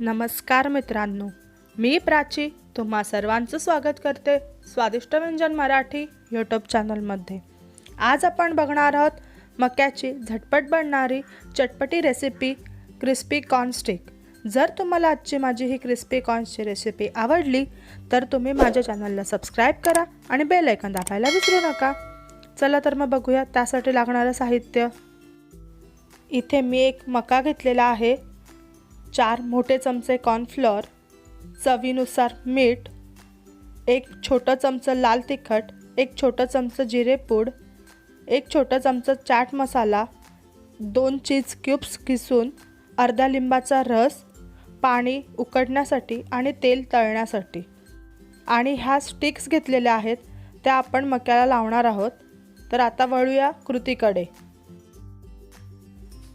नमस्कार मित्रांनो, मी प्राची तुम्हा सर्वांचं स्वागत करते स्वादिष्ट व्यंजन मराठी यूट्यूब चॅनलमध्ये। आज आपण बघणार आहोत मक्याची झटपट बनणारी चटपटी रेसिपी क्रिस्पी कॉर्न स्टिक। जर तुम्हाला आजची माझी ही क्रिस्पी कॉर्नची रेसिपी आवडली तर तुम्ही माझ्या चॅनलला सबस्क्राइब करा आणि बेल आयकॉन दाबायला विसरू नका। चला तर मग बघूया त्यासाठी लागणारे साहित्य। इथे मी एक मका घेतलेला आहे, 4 मोठे चमचे कॉर्नफ्लोअर, चवीनुसार मीठ, 1 छोटा चमचा लाल तिखट, 1 छोटा चमचा जिरे पूड, 1 छोटा चमचा चाट मसाला, 2 चीज क्यूब्स किसून, अर्धा लिंबाचा रस, पाणी उकळण्यासाठी आणि तेल तळण्यासाठी। आणि ह्या स्टिक्स घेतलेल्या आहेत त्या आपण मक्याला लावणार आहोत। तर आता वळूया कृतीकडे।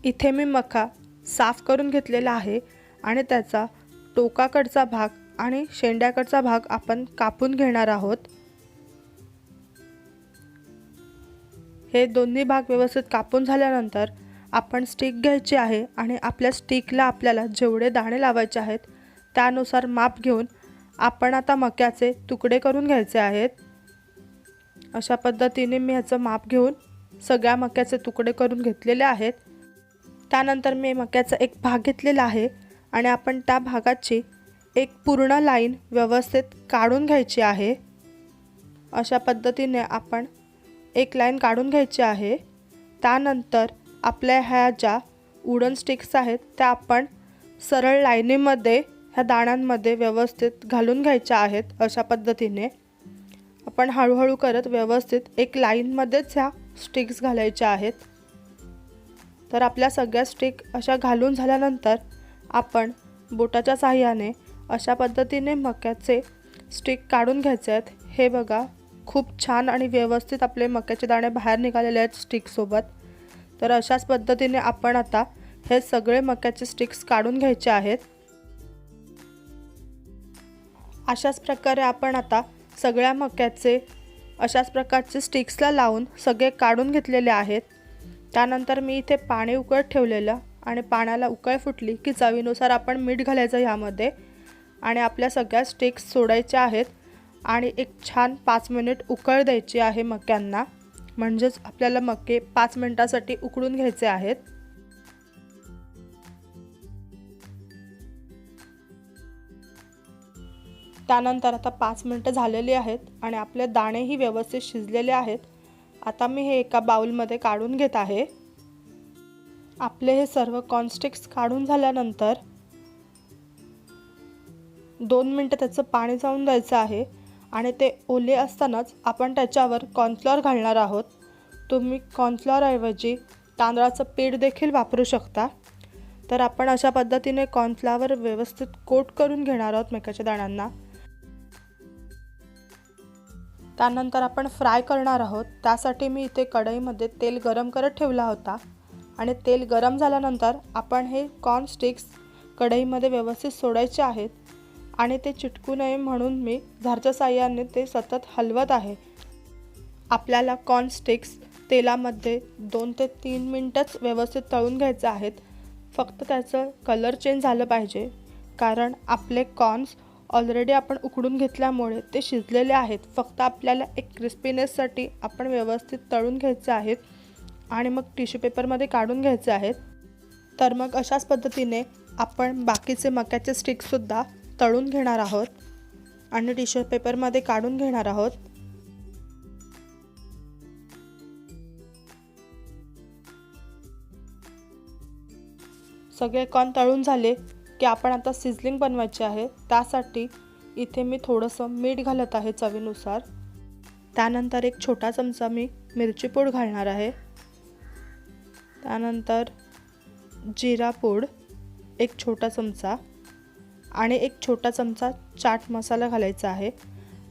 इथे मी मका साफ करून घेतलेला आहे आणि त्याचा टोकाकडचा भाग आणि शेंड्याकडचा भाग आपण कापून घेणार आहोत। हे दोन्ही भाग व्यवस्थित कापून झाल्यानंतर आपण स्टिक घ्यायची आहे आणि आपल्या स्टिकला आपल्याला जेवढे दाणे लावायचे आहेत त्यानुसार माप घेऊन आपण आता मक्याचे तुकडे करून घ्यायचे आहेत। अशा पद्धतीने मी ह्याचं माप घेऊन सगळ्या मक्याचे तुकडे करून घेतलेले आहेत। त्यानंतर मी मक्याचा एक भाग घेतलेला आहे आणि आपण त्या भागाची एक पूर्ण लाईन व्यवस्थित काढून घ्यायची आहे। अशा पद्धतीने आपण एक लाईन काढून घ्यायची आहे। त्यानंतर आपल्या ह्या ज्या वुडन स्टिक्स आहेत त्या आपण सरळ लाईनीमध्ये ह्या दाण्यांमध्ये व्यवस्थित घालून घ्यायच्या आहेत। अशा पद्धतीने आपण हळूहळू करत व्यवस्थित एक लाईनमध्येच ह्या स्टिक्स घालायच्या आहेत। तर आपल्या सगळ्या स्टिक अशा घालून झाल्यानंतर आपण बोटाच्या साहाय्याने अशा पद्धतीने मक्याचे स्टिक काढून घ्यायचे आहेत। हे बघा, खूप छान आणि व्यवस्थित आपले मक्याचे दाणे बाहेर निघालेले आहेत स्टिक सोबत। तर अशाच पद्धतीने आपण आता हे सगळे मक्याचे स्टिक्स काढून घ्यायचे आहेत। अशाच प्रकारे आपण आता सगळ्या मक्याचे अशाच प्रकारचे स्टिक्सला लावून सगळे काढून घेतलेले आहेत। त्यानंतर मी इथे पाणी उकळत ठेवलेलं आणि पाण्याला उकळ फुटली की चवीनुसार आपण मीठ घालायचं ह्यामध्ये आणि आपल्या सगळ्या स्टिक्स सोडायच्या आहेत आणि एक छान 5 मिनिट उकळ द्यायची आहे मक्यांना। म्हणजेच आपल्याला मके 5 मिनिटासाठी उकळून घ्यायचे आहेत। त्यानंतर आता 5 मिनिटं झालेली आहेत आणि आपले दाणेही व्यवस्थित शिजलेले आहेत। आता मी हे एका बाउलमध्ये काढून घेत आहे। आपले हे सर्व कॉर्न स्टिक्स काढून झाल्यानंतर 2 मिनिटं त्याचं पाणी जाऊन द्यायचं आहे आणि ते ओले असतानाच आपण त्याच्यावर कॉर्नफ्लोअर घालणार आहोत। तुम्ही कॉर्नफ्लोअरऐवजी तांदळाचं पीठ देखील वापरू शकता। तर आपण अशा पद्धतीने कॉर्नफ्लोअर व्यवस्थित कोट करून घेणार आहोत मक्याच्या दाण्यांना। त्यानंतर आपण फ्राय करणार आहोत। त्यासाठी मी इथे कढईमध्ये तेल गरम करत ठेवला होता आणि तेल गरम झाल्यानंतर आपण हे कॉर्न स्टिक्स कढईमध्ये व्यवस्थित सोडायचे आहेत आणि ते चिटकू नये म्हणून मी झारच्या साहाय्याने ते सतत हलवत आहे। आपल्याला कॉर्न स्टिक्स तेलामध्ये 2 ते 3 मिनिटच व्यवस्थित तळून घ्यायचे आहेत। फक्त त्याचं कलर चेंज झालं पाहिजे, कारण आपले कॉर्न्स ऑलरेडी आपण उकडून घेतल्यामुळे ते शिजलेले आहेत। फक्त आपल्याला एक क्रिस्पीनेससाठी आपण व्यवस्थित तळून घ्यायचे आहेत आणि मग टिश्यू पेपरमध्ये काढून घ्यायचे आहेत। तर मग अशाच पद्धतीने आपण बाकीचे मक्याचे स्टिक्ससुद्धा तळून घेणार आहोत आणि टिश्यू पेपरमध्ये काढून घेणार आहोत। सगळे कॉर्न तळून झाले की आपण आता सिझलिंग बनवायचे आहे। त्यासाठी इथे मी थोडंसं मीठ घालत आहे चवीनुसार। त्यानंतर एक छोटा चमचा मी मिरची पूड घालणार आहे। त्यानंतर जिरा पूड 1 छोटा चमचा आणि 1 छोटा चमचा चाट मसाला घालायचा आहे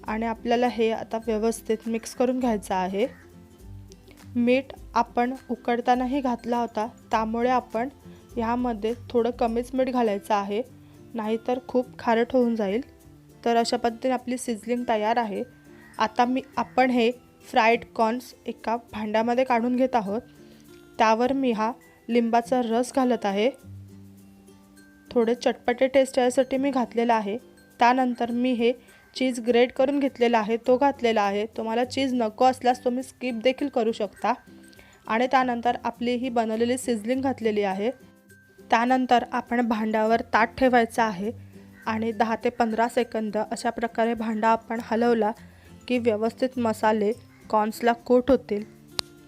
आणि आपल्याला हे आता व्यवस्थित मिक्स करून घ्यायचं आहे। मीठ आपण उकडतानाही घातला होता, त्यामुळे आपण ह्यामध्ये थोडं कमीच मीठ घालायचं आहे, नाहीतर खूप खारट होऊन जाईल। तर अशा पद्धतीने आपली सिझलिंग तयार आहे। आता आपण हे फ्राईड कॉर्न्स एका भांड्यामध्ये काढून घेत आहोत। त्यावर मी हा लिंबाचा रस घालत आहे। थोडे चटपटे टेस्ट यासाठी मी घातलेलं आहे। त्यानंतर मी हे चीज ग्रेट करून घेतलेला आहे तो घातलेला आहे। तुम्हाला चीज नको असल्यास तुम्ही स्किप देखील करू शकता। आणि त्यानंतर आपली ही बनवलेली सिझलिंग घातलेली आहे। त्यानंतर आपण भांड्यावर ताट ठेवायचं आहे आणि 10 ते 15 सेकंद अशा प्रकारे भांडा आपण हलवला की व्यवस्थित मसाले कॉर्न्सला कोट होतील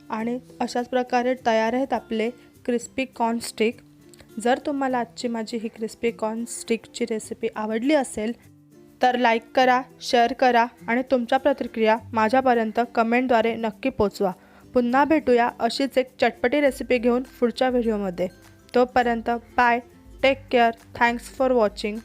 आणि अशाच प्रकारे तयार आहेत आपले क्रिस्पी कॉर्न स्टिक। जर तुम्हाला आजची माझी ही क्रिस्पी कॉर्न स्टिकची रेसिपी आवडली असेल तर लाईक करा, शेअर करा आणि तुमच्या प्रतिक्रिया माझ्यापर्यंत कमेंटद्वारे नक्की पोचवा। पुन्हा भेटूया अशीच एक चटपटी रेसिपी घेऊन पुढच्या व्हिडिओमध्ये। तोपर्यंत bye, take care, thanks for watching.